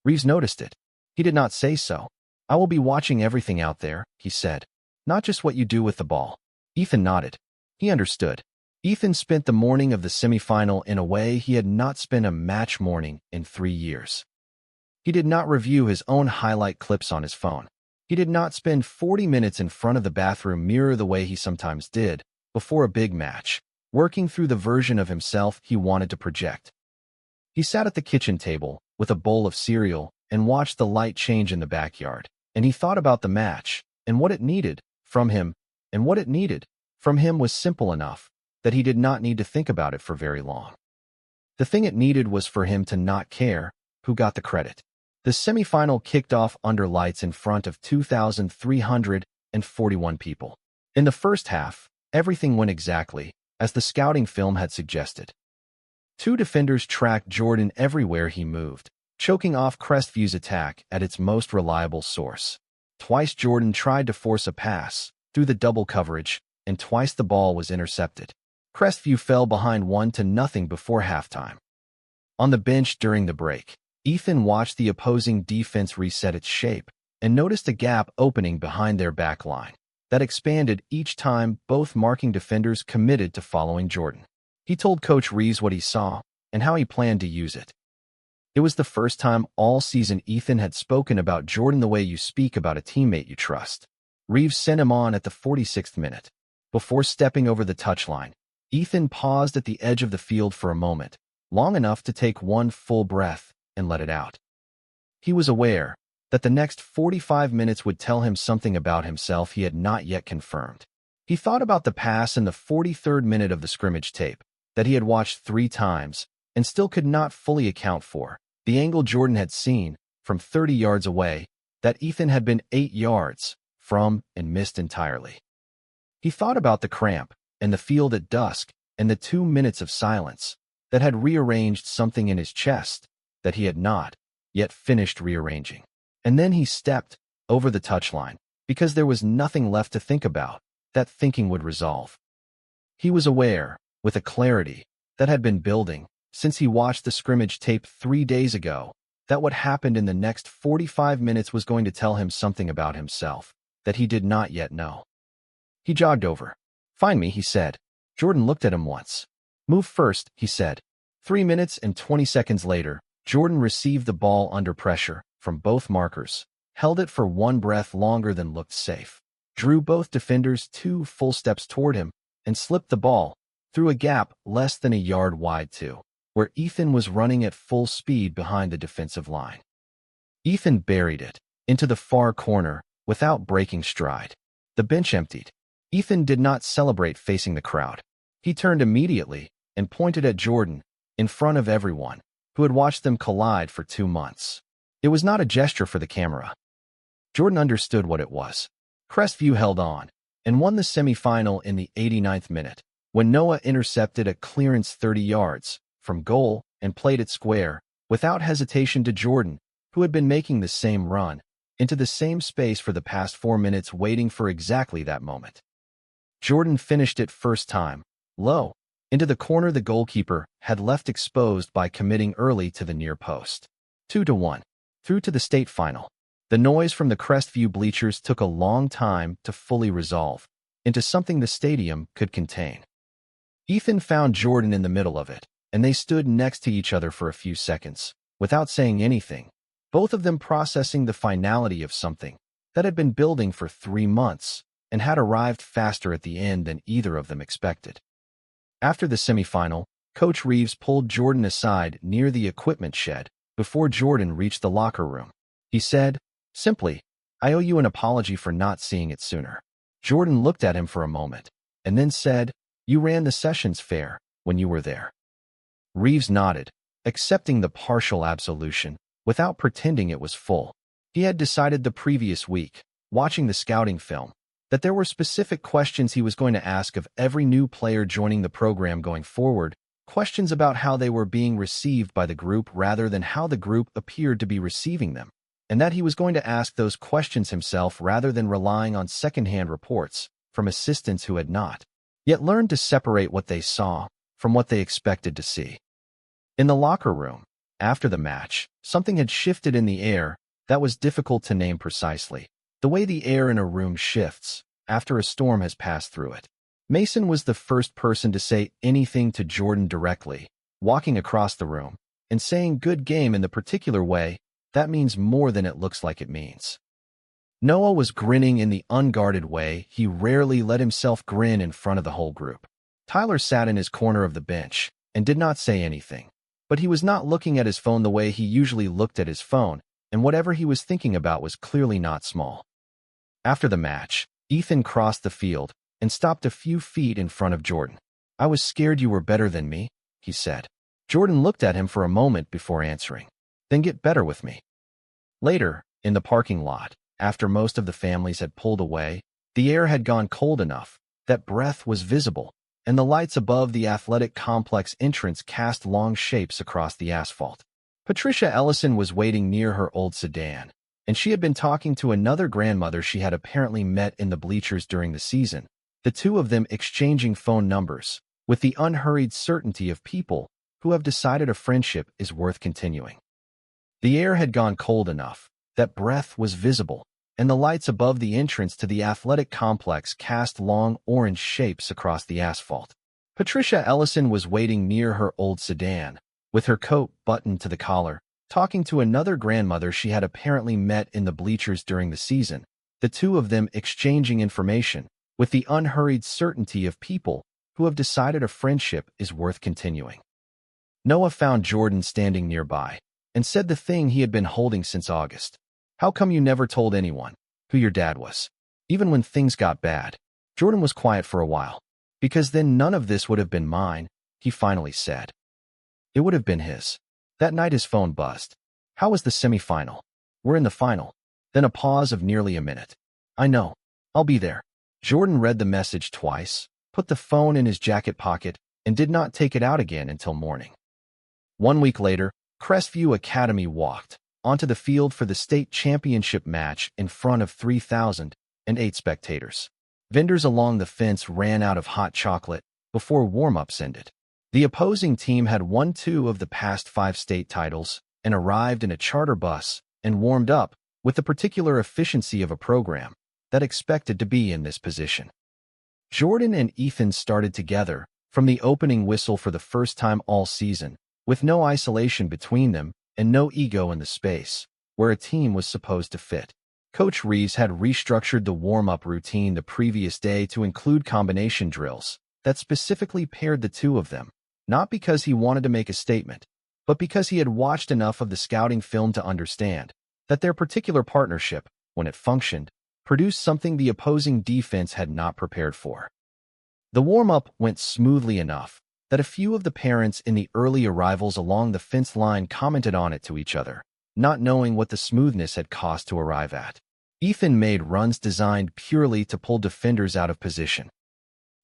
Reeves noticed it. He did not say so. "I will be watching everything out there," he said. "Not just what you do with the ball." Ethan nodded. He understood. Ethan spent the morning of the semifinal in a way he had not spent a match morning in 3 years. He did not review his own highlight clips on his phone. He did not spend 40 minutes in front of the bathroom mirror the way he sometimes did before a big match, working through the version of himself he wanted to project. He sat at the kitchen table with a bowl of cereal and watched the light change in the backyard, and he thought about the match and what it needed from him, and what it needed from him was simple enough that he did not need to think about it for very long. The thing it needed was for him to not care who got the credit. The semifinal kicked off under lights in front of 2,341 people. In the first half, everything went exactly as the scouting film had suggested. Two defenders tracked Jordan everywhere he moved, choking off Crestview's attack at its most reliable source. Twice Jordan tried to force a pass through the double coverage, and twice the ball was intercepted. Crestview fell behind 1-0 before halftime. On the bench during the break, Ethan watched the opposing defense reset its shape and noticed a gap opening behind their back line that expanded each time both marking defenders committed to following Jordan. He told Coach Reeves what he saw and how he planned to use it. It was the first time all season Ethan had spoken about Jordan the way you speak about a teammate you trust. Reeves sent him on at the 46th minute. Before stepping over the touchline, Ethan paused at the edge of the field for a moment, long enough to take one full breath and let it out. He was aware that the next 45 minutes would tell him something about himself he had not yet confirmed. He thought about the pass in the 43rd minute of the scrimmage tape that he had watched 3 times and still could not fully account for, the angle Jordan had seen from 30 yards away that Ethan had been 8 yards from and missed entirely. He thought about the cramp and the field at dusk and the 2 minutes of silence that had rearranged something in his chest that he had not yet finished rearranging. And then he stepped over the touchline because there was nothing left to think about that thinking would resolve. He was aware, with a clarity that had been building since he watched the scrimmage tape 3 days ago, that what happened in the next 45 minutes was going to tell him something about himself that he did not yet know. He jogged over. "Find me," he said. Jordan looked at him once. "Move first," he said. 3 minutes and 20 seconds later, Jordan received the ball under pressure from both markers, held it for one breath longer than looked safe, drew both defenders 2 full steps toward him, and slipped the ball through a gap less than a yard wide to where Ethan was running at full speed behind the defensive line. Ethan buried it into the far corner without breaking stride. The bench emptied. Ethan did not celebrate facing the crowd. He turned immediately and pointed at Jordan in front of everyone who had watched them collide for 2 months. It was not a gesture for the camera. Jordan understood what it was. Crestview held on and won the semifinal in the 89th minute when Noah intercepted a clearance 30 yards from goal and played it square, without hesitation, to Jordan, who had been making the same run, into the same space for the past 4 minutes, waiting for exactly that moment. Jordan finished it first time, low, into the corner the goalkeeper had left exposed by committing early to the near post. 2-1. Through to the state final. The noise from the Crestview bleachers took a long time to fully resolve into something the stadium could contain. Ethan found Jordan in the middle of it, and they stood next to each other for a few seconds, without saying anything, both of them processing the finality of something that had been building for 3 months and had arrived faster at the end than either of them expected. After the semifinal, Coach Reeves pulled Jordan aside near the equipment shed before Jordan reached the locker room. He said, simply, "I owe you an apology for not seeing it sooner." Jordan looked at him for a moment and then said, "You ran the sessions fair when you were there." Reeves nodded, accepting the partial absolution without pretending it was full. He had decided the previous week, watching the scouting film, that there were specific questions he was going to ask of every new player joining the program going forward, questions about how they were being received by the group rather than how the group appeared to be receiving them, and that he was going to ask those questions himself rather than relying on secondhand reports from assistants who had not yet learned to separate what they saw from what they expected to see. In the locker room, after the match, something had shifted in the air that was difficult to name precisely, the way the air in a room shifts after a storm has passed through it. Mason was the first person to say anything to Jordan directly, walking across the room and saying "good game" in the particular way that means more than it looks like it means. Noah was grinning in the unguarded way he rarely let himself grin in front of the whole group. Tyler sat in his corner of the bench and did not say anything, but he was not looking at his phone the way he usually looked at his phone, and whatever he was thinking about was clearly not small. After the match, Ethan crossed the field and stopped a few feet in front of Jordan. "I was scared you were better than me," he said. Jordan looked at him for a moment before answering. "Then get better with me." Later, in the parking lot, after most of the families had pulled away, the air had gone cold enough that breath was visible, and the lights above the athletic complex entrance cast long shapes across the asphalt. Patricia Ellison was waiting near her old sedan, and she had been talking to another grandmother she had apparently met in the bleachers during the season, the two of them exchanging phone numbers, with the unhurried certainty of people who have decided a friendship is worth continuing. The air had gone cold enough that breath was visible, and the lights above the entrance to the athletic complex cast long orange shapes across the asphalt. Patricia Ellison was waiting near her old sedan, with her coat buttoned to the collar, talking to another grandmother she had apparently met in the bleachers during the season, the two of them exchanging information, with the unhurried certainty of people who have decided a friendship is worth continuing. Noah found Jordan standing nearby and said the thing he had been holding since August. "How come you never told anyone who your dad was, even when things got bad?" Jordan was quiet for a while. "Because then none of this would have been mine," he finally said. "It would have been his." That night his phone buzzed. "How was the semifinal?" "We're in the final." Then a pause of nearly a minute. "I know. I'll be there." Jordan read the message twice, put the phone in his jacket pocket, and did not take it out again until morning. 1 week later, Crestview Academy walked onto the field for the state championship match in front of 3,008 spectators. Vendors along the fence ran out of hot chocolate before warm-ups ended. The opposing team had won 2 of the past 5 state titles and arrived in a charter bus and warmed up with the particular efficiency of a program that expected to be in this position. Jordan and Ethan started together from the opening whistle for the first time all season, with no isolation between them and no ego in the space where a team was supposed to fit. Coach Reeves had restructured the warm-up routine the previous day to include combination drills that specifically paired the two of them, not because he wanted to make a statement, but because he had watched enough of the scouting film to understand that their particular partnership, when it functioned, produced something the opposing defense had not prepared for. The warm-up went smoothly enough that a few of the parents in the early arrivals along the fence line commented on it to each other, not knowing what the smoothness had cost to arrive at. Ethan made runs designed purely to pull defenders out of position.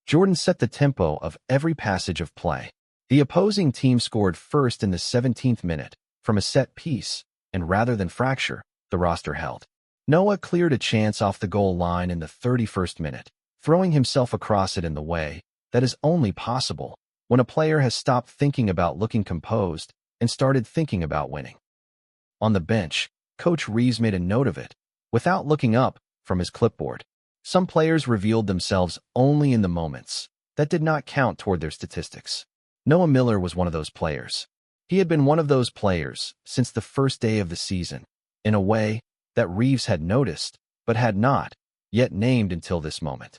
Jordan set the tempo of every passage of play. The opposing team scored first in the 17th minute from a set piece, and rather than fracture, the roster held. Noah cleared a chance off the goal line in the 31st minute, throwing himself across it in the way that is only possible when a player has stopped thinking about looking composed and started thinking about winning. On the bench, Coach Reeves made a note of it, without looking up from his clipboard. Some players revealed themselves only in the moments that did not count toward their statistics. Noah Miller was one of those players. He had been one of those players since the first day of the season, in a way that Reeves had noticed, but had not yet named until this moment.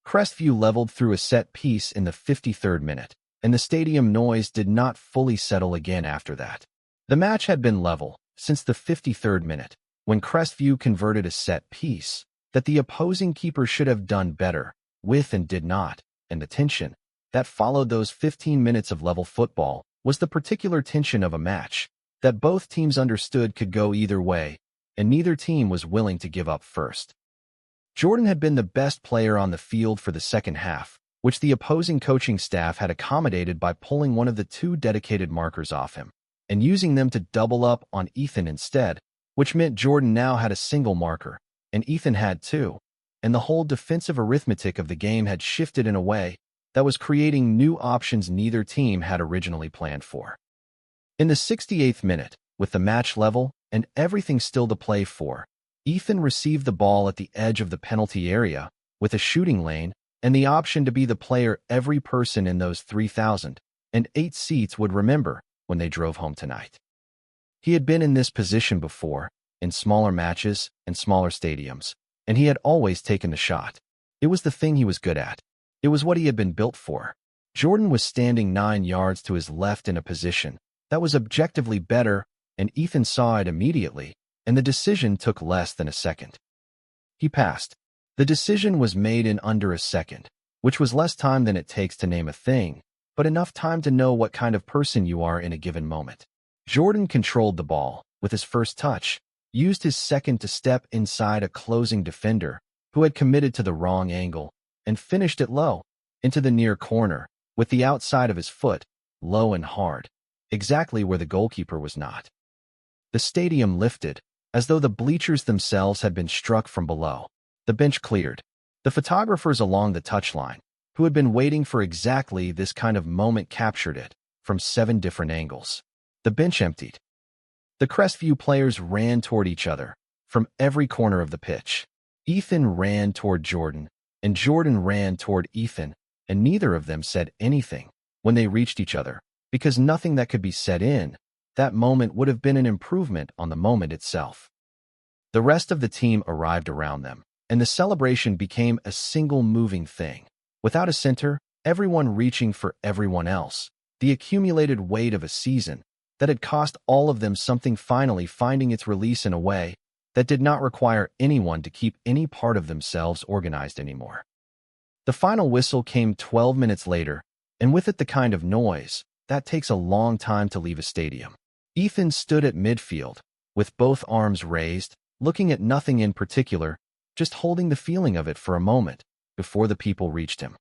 Crestview leveled through a set piece in the 53rd minute, and the stadium noise did not fully settle again after that. The match had been level since the 53rd minute, when Crestview converted a set piece that the opposing keeper should have done better with and did not, and the tension that followed those 15 minutes of level football was the particular tension of a match that both teams understood could go either way, and neither team was willing to give up first. Jordan had been the best player on the field for the second half, which the opposing coaching staff had accommodated by pulling one of the 2 dedicated markers off him and using them to double up on Ethan instead, which meant Jordan now had a single marker, and Ethan had 2, and the whole defensive arithmetic of the game had shifted in a way that was creating new options neither team had originally planned for. In the 68th minute, with the match level and everything still to play for, Ethan received the ball at the edge of the penalty area with a shooting lane and the option to be the player every person in those 3,008 seats would remember when they drove home tonight. He had been in this position before, in smaller matches and smaller stadiums, and he had always taken the shot. It was the thing he was good at. It was what he had been built for. Jordan was standing 9 yards to his left in a position that was objectively better, and Ethan saw it immediately, and the decision took less than a second. He passed. The decision was made in under a second, which was less time than it takes to name a thing, but enough time to know what kind of person you are in a given moment. Jordan controlled the ball with his first touch, used his second to step inside a closing defender who had committed to the wrong angle, and finished it low, into the near corner, with the outside of his foot, low and hard, exactly where the goalkeeper was not. The stadium lifted, as though the bleachers themselves had been struck from below. The bench cleared. The photographers along the touchline, who had been waiting for exactly this kind of moment, captured it from 7 different angles. The bench emptied. The Crestview players ran toward each other from every corner of the pitch. Ethan ran toward Jordan, and Jordan ran toward Ethan, and neither of them said anything when they reached each other, because nothing that could be said in that moment would have been an improvement on the moment itself. The rest of the team arrived around them, and the celebration became a single moving thing. Without a center, everyone reaching for everyone else, the accumulated weight of a season that had cost all of them something finally finding its release in a way that did not require anyone to keep any part of themselves organized anymore. The final whistle came 12 minutes later, and with it the kind of noise that takes a long time to leave a stadium. Ethan stood at midfield, with both arms raised, looking at nothing in particular, just holding the feeling of it for a moment before the people reached him.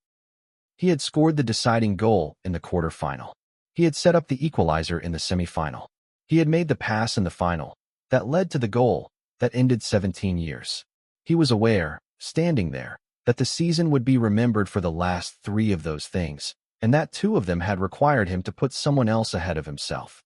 He had scored the deciding goal in the quarterfinal. He had set up the equalizer in the semifinal. He had made the pass in the final that led to the goal that ended 17 years. He was aware, standing there, that the season would be remembered for the last 3 of those things, and that 2 of them had required him to put someone else ahead of himself.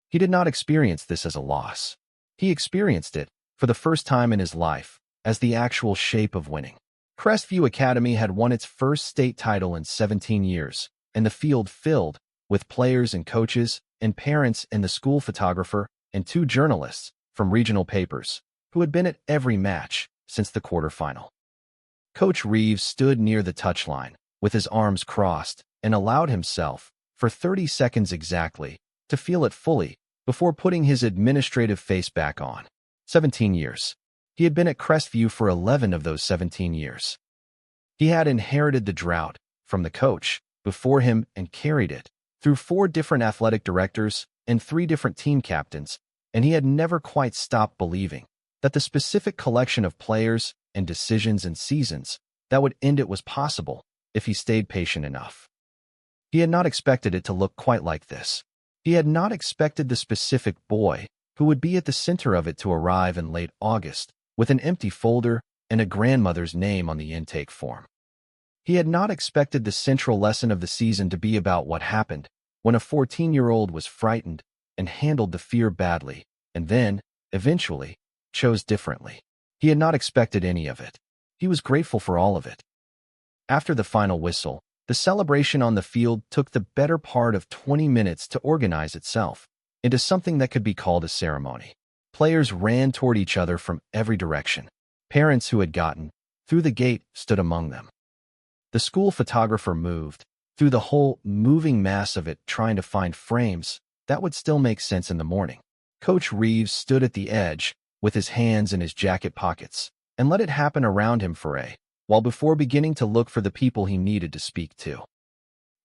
He did not experience this as a loss. He experienced it, for the first time in his life, as the actual shape of winning. Crestview Academy had won its first state title in 17 years, and the field filled with players and coaches and parents and the school photographer and 2 journalists from regional papers who had been at every match since the quarterfinal. Coach Reeves stood near the touchline with his arms crossed and allowed himself, for 30 seconds exactly, to feel it fully before putting his administrative face back on. 17 years. He had been at Crestview for 11 of those 17 years. He had inherited the drought from the coach before him and carried it through 4 different athletic directors and 3 different team captains, and he had never quite stopped believing that the specific collection of players and decisions and seasons that would end it was possible if he stayed patient enough. He had not expected it to look quite like this. He had not expected the specific boy who would be at the center of it to arrive in late August with an empty folder and a grandmother's name on the intake form. He had not expected the central lesson of the season to be about what happened when a 14-year-old was frightened and handled the fear badly, and then, eventually, chose differently. He had not expected any of it. He was grateful for all of it. After the final whistle, the celebration on the field took the better part of 20 minutes to organize itself into something that could be called a ceremony. Players ran toward each other from every direction. Parents who had gotten through the gate stood among them. The school photographer moved through the whole moving mass of it, trying to find frames that would still make sense in the morning. Coach Reeves stood at the edge with his hands in his jacket pockets and let it happen around him for a while before beginning to look for the people he needed to speak to.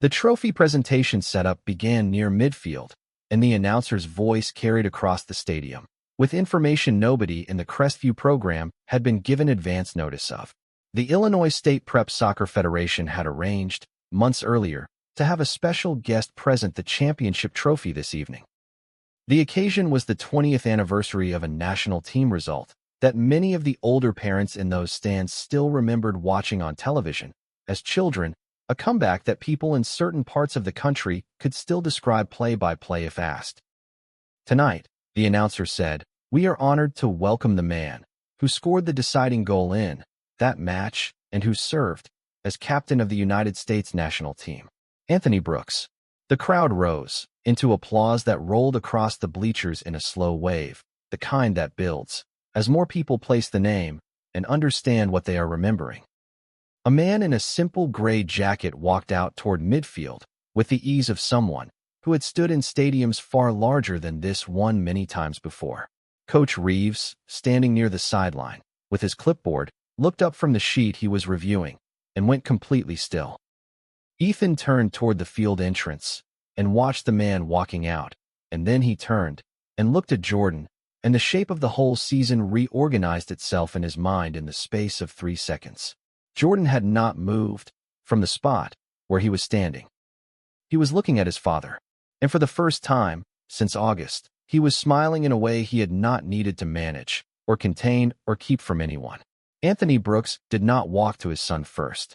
The trophy presentation setup began near midfield, and the announcer's voice carried across the stadium with information nobody in the Crestview program had been given advance notice of. The Illinois State Prep Soccer Federation had arranged, months earlier, to have a special guest present the championship trophy this evening. The occasion was the 20th anniversary of a national team result that many of the older parents in those stands still remembered watching on television as children, a comeback that people in certain parts of the country could still describe play-by-play if asked. Tonight, the announcer said, "We are honored to welcome the man who scored the deciding goal in that match and who served as captain of the United States national team, Anthony Brooks." The crowd rose into applause that rolled across the bleachers in a slow wave, the kind that builds, as more people place the name and understand what they are remembering. A man in a simple gray jacket walked out toward midfield with the ease of someone who had stood in stadiums far larger than this one many times before. Coach Reeves, standing near the sideline with his clipboard, looked up from the sheet he was reviewing and went completely still. Ethan turned toward the field entrance and watched the man walking out, and then he turned and looked at Jordan, and the shape of the whole season reorganized itself in his mind in the space of 3 seconds. Jordan had not moved from the spot where he was standing. He was looking at his father, and for the first time since August, he was smiling in a way he had not needed to manage or contain or keep from anyone. Anthony Brooks did not walk to his son first.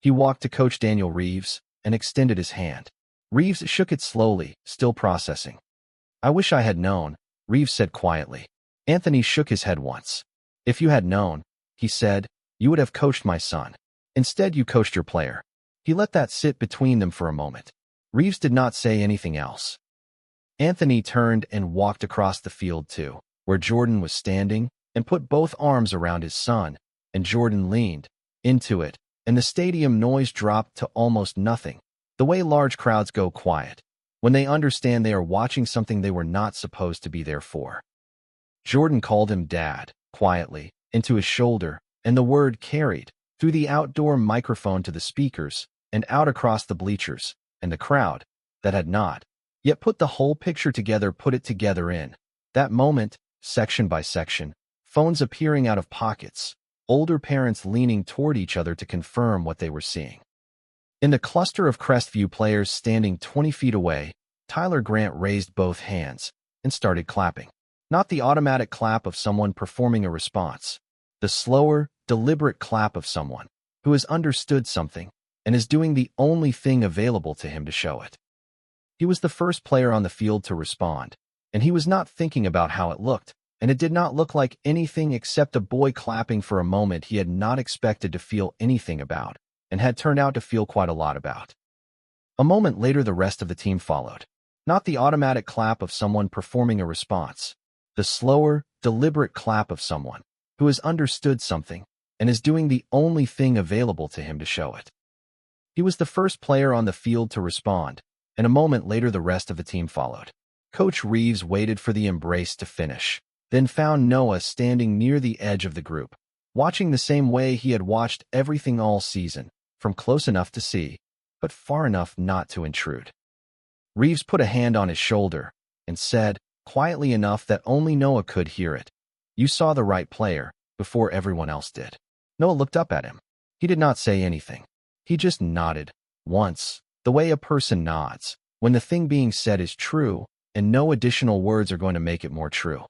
He walked to Coach Daniel Reeves and extended his hand. Reeves shook it slowly, still processing. "I wish I had known," Reeves said quietly. Anthony shook his head once. "If you had known," he said, "you would have coached my son. Instead, you coached your player." He let that sit between them for a moment. Reeves did not say anything else. Anthony turned and walked across the field to where Jordan was standing and put both arms around his son, and Jordan leaned into it, and the stadium noise dropped to almost nothing, the way large crowds go quiet when they understand they are watching something they were not supposed to be there for. Jordan called him Dad, quietly, into his shoulder, and the word carried through the outdoor microphone to the speakers and out across the bleachers, and the crowd that had not yet put the whole picture together put it together in that moment, section by section, phones appearing out of pockets, older parents leaning toward each other to confirm what they were seeing. In the cluster of Crestview players standing 20 feet away, Tyler Grant raised both hands and started clapping. Not the automatic clap of someone performing a response, the slower, deliberate clap of someone who has understood something and is doing the only thing available to him to show it. He was the first player on the field to respond, and he was not thinking about how it looked, and it did not look like anything except a boy clapping for a moment he had not expected to feel anything about, and had turned out to feel quite a lot about. A moment later, the rest of the team followed. Not the automatic clap of someone performing a response, the slower, deliberate clap of someone who has understood something and is doing the only thing available to him to show it. He was the first player on the field to respond, and a moment later the rest of the team followed. Coach Reeves waited for the embrace to finish, then found Noah standing near the edge of the group, watching the same way he had watched everything all season, from close enough to see, but far enough not to intrude. Reeves put a hand on his shoulder and said, quietly enough that only Noah could hear it, "You saw the right player before everyone else did." Noah looked up at him. He did not say anything. He just nodded, once, the way a person nods, when the thing being said is true, and no additional words are going to make it more true.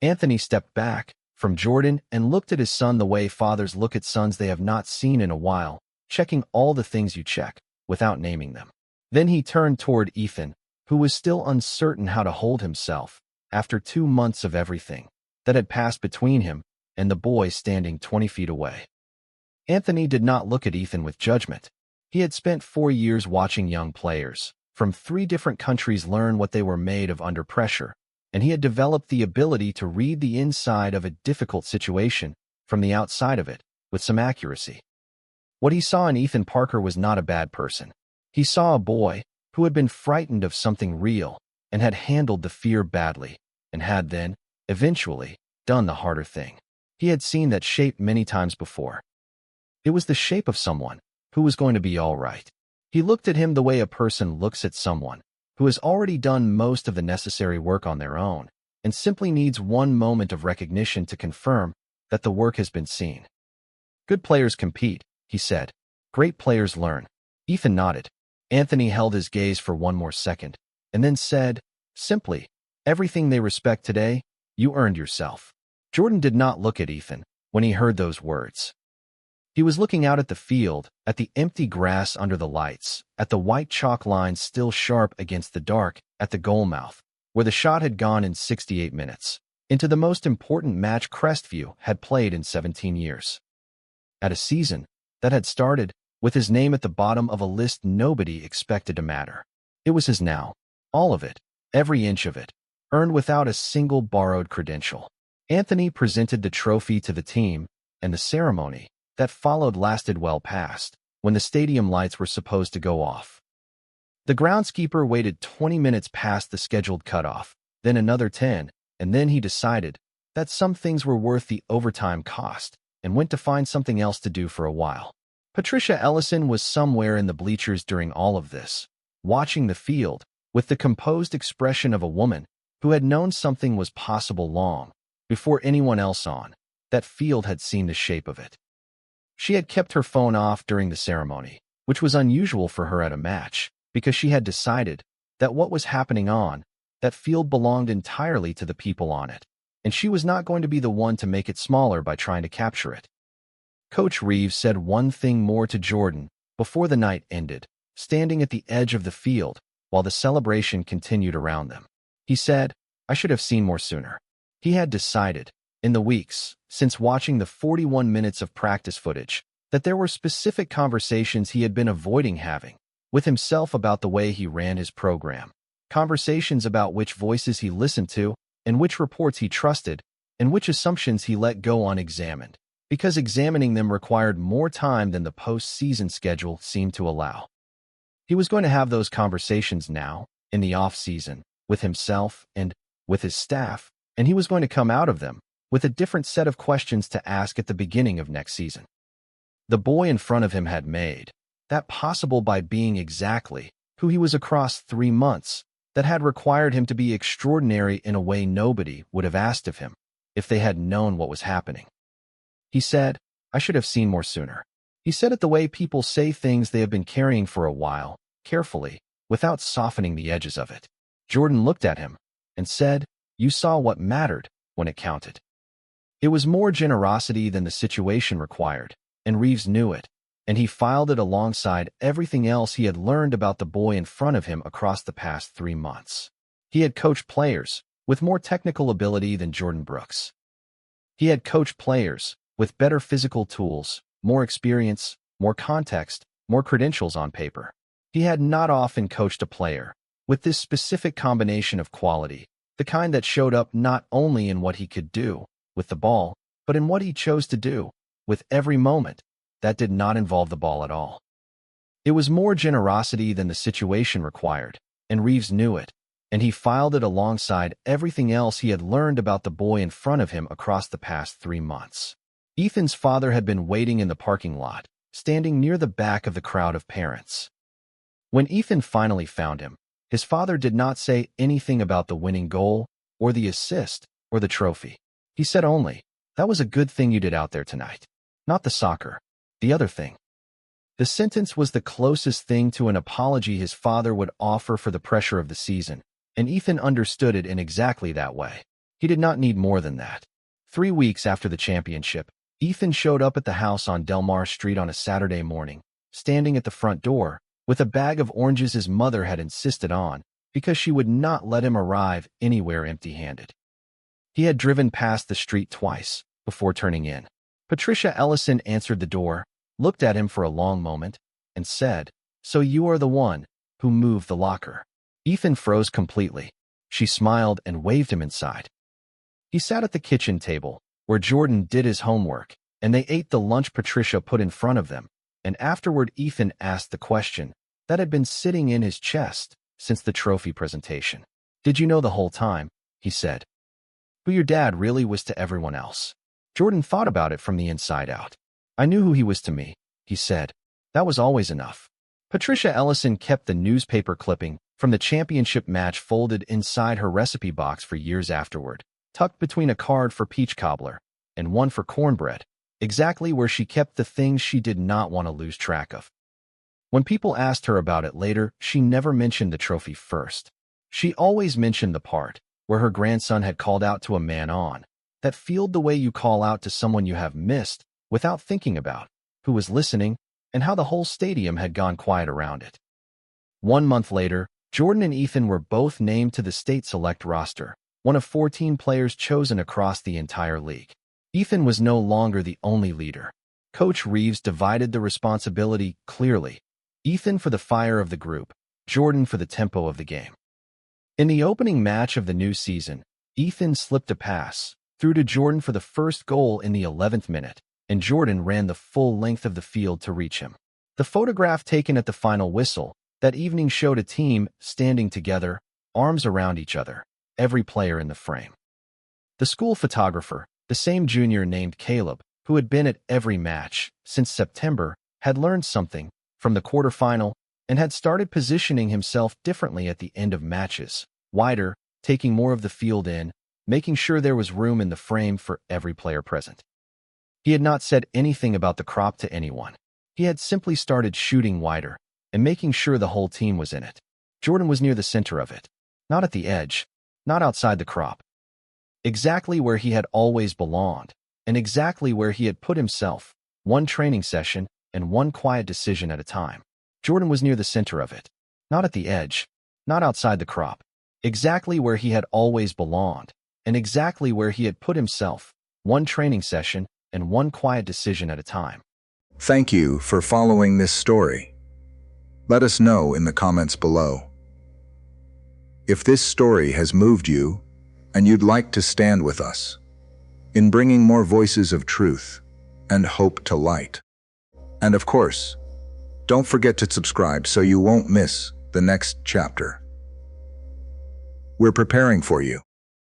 Anthony stepped back from Jordan and looked at his son the way fathers look at sons they have not seen in a while, checking all the things you check, without naming them. Then he turned toward Ethan, who was still uncertain how to hold himself, after 2 months of everything that had passed between him and the boy standing 20 feet away. Anthony did not look at Ethan with judgment. He had spent 4 years watching young players from 3 different countries learn what they were made of under pressure, and he had developed the ability to read the inside of a difficult situation from the outside of it with some accuracy. What he saw in Ethan Parker was not a bad person. He saw a boy who had been frightened of something real and had handled the fear badly, and had then, eventually, done the harder thing. He had seen that shape many times before. It was the shape of someone who was going to be all right. He looked at him the way a person looks at someone who has already done most of the necessary work on their own and simply needs one moment of recognition to confirm that the work has been seen. "Good players compete," he said. "Great players learn." Ethan nodded. Anthony held his gaze for one more second and then said, simply, "Everything they respect today, you earned yourself." Jordan did not look at Ethan when he heard those words. He was looking out at the field, at the empty grass under the lights, at the white chalk lines still sharp against the dark, at the goal mouth, where the shot had gone in 68 minutes, into the most important match Crestview had played in 17 years. At a season that had started with his name at the bottom of a list nobody expected to matter. It was his now. All of it, every inch of it, earned without a single borrowed credential. Anthony presented the trophy to the team, and the ceremony that followed lasted well past when the stadium lights were supposed to go off. The groundskeeper waited 20 minutes past the scheduled cutoff, then another 10, and then he decided that some things were worth the overtime cost and went to find something else to do for a while. Patricia Ellison was somewhere in the bleachers during all of this, watching the field with the composed expression of a woman who had known something was possible long before anyone else on that field had seen the shape of it. She had kept her phone off during the ceremony, which was unusual for her at a match, because she had decided that what was happening on that field belonged entirely to the people on it, and she was not going to be the one to make it smaller by trying to capture it. Coach Reeves said one thing more to Jordan before the night ended, standing at the edge of the field while the celebration continued around them. He said, "I should have seen more sooner." He had decided, in the weeks since watching the 41 minutes of practice footage, that there were specific conversations he had been avoiding having with himself about the way he ran his program, conversations about which voices he listened to and which reports he trusted and which assumptions he let go unexamined, because examining them required more time than the post-season schedule seemed to allow. He was going to have those conversations now, in the off-season, with himself and with his staff, and he was going to come out of them with a different set of questions to ask at the beginning of next season. The boy in front of him had made that possible by being exactly who he was across 3 months that had required him to be extraordinary in a way nobody would have asked of him if they had known what was happening. He said, "I should have seen more sooner." He said it the way people say things they have been carrying for a while, carefully, without softening the edges of it. Jordan looked at him and said, "You saw what mattered when it counted." It was more generosity than the situation required, and Reeves knew it, and he filed it alongside everything else he had learned about the boy in front of him across the past 3 months. He had coached players with more technical ability than Jordan Brooks. He had coached players with better physical tools, more experience, more context, more credentials on paper. He had not often coached a player with this specific combination of quality, the kind that showed up not only in what he could do with the ball, but in what he chose to do with every moment that did not involve the ball at all. It was more generosity than the situation required, and Reeves knew it, and he filed it alongside everything else he had learned about the boy in front of him across the past 3 months. Ethan's father had been waiting in the parking lot, standing near the back of the crowd of parents. When Ethan finally found him, his father did not say anything about the winning goal, or the assist, or the trophy. He said only, "That was a good thing you did out there tonight. Not the soccer. The other thing." The sentence was the closest thing to an apology his father would offer for the pressure of the season, and Ethan understood it in exactly that way. He did not need more than that. 3 weeks after the championship, Ethan showed up at the house on Delmar Street on a Saturday morning, standing at the front door, with a bag of oranges his mother had insisted on, because she would not let him arrive anywhere empty-handed. He had driven past the street twice before turning in. Patricia Ellison answered the door, looked at him for a long moment, and said, "So you are the one who moved the locker." Ethan froze completely. She smiled and waved him inside. He sat at the kitchen table, where Jordan did his homework, and they ate the lunch Patricia put in front of them, and afterward Ethan asked the question that had been sitting in his chest since the trophy presentation. "Did you know the whole time," he said, "who your dad really was to everyone else?" Jordan thought about it from the inside out. "I knew who he was to me," he said. "That was always enough." Patricia Ellison kept the newspaper clipping from the championship match folded inside her recipe box for years afterward, tucked between a card for peach cobbler and one for cornbread, exactly where she kept the things she did not want to lose track of. When people asked her about it later, she never mentioned the trophy first. She always mentioned the part where her grandson had called out to a man on that field the way you call out to someone you have missed without thinking about who was listening, and how the whole stadium had gone quiet around it. 1 month later, Jordan and Ethan were both named to the state select roster, one of 14 players chosen across the entire league. Ethan was no longer the only leader. Coach Reeves divided the responsibility clearly. Ethan for the fire of the group, Jordan for the tempo of the game. In the opening match of the new season, Ethan slipped a pass, threw to Jordan for the first goal in the 11th minute, and Jordan ran the full length of the field to reach him. The photograph taken at the final whistle that evening showed a team standing together, arms around each other, every player in the frame. The school photographer, the same junior named Caleb, who had been at every match since September, had learned something from the quarterfinal and had started positioning himself differently at the end of matches, wider, taking more of the field in, making sure there was room in the frame for every player present. He had not said anything about the crop to anyone. He had simply started shooting wider and making sure the whole team was in it. Jordan was near the center of it, not at the edge, not outside the crop. Exactly where he had always belonged, and exactly where he had put himself, one training session and one quiet decision at a time. Jordan was near the center of it, not at the edge, not outside the crop. Exactly where he had always belonged, and exactly where he had put himself, one training session and one quiet decision at a time. Thank you for following this story. Let us know in the comments below. If this story has moved you and you'd like to stand with us in bringing more voices of truth and hope to light. And of course, don't forget to subscribe so you won't miss the next chapter. We're preparing for you.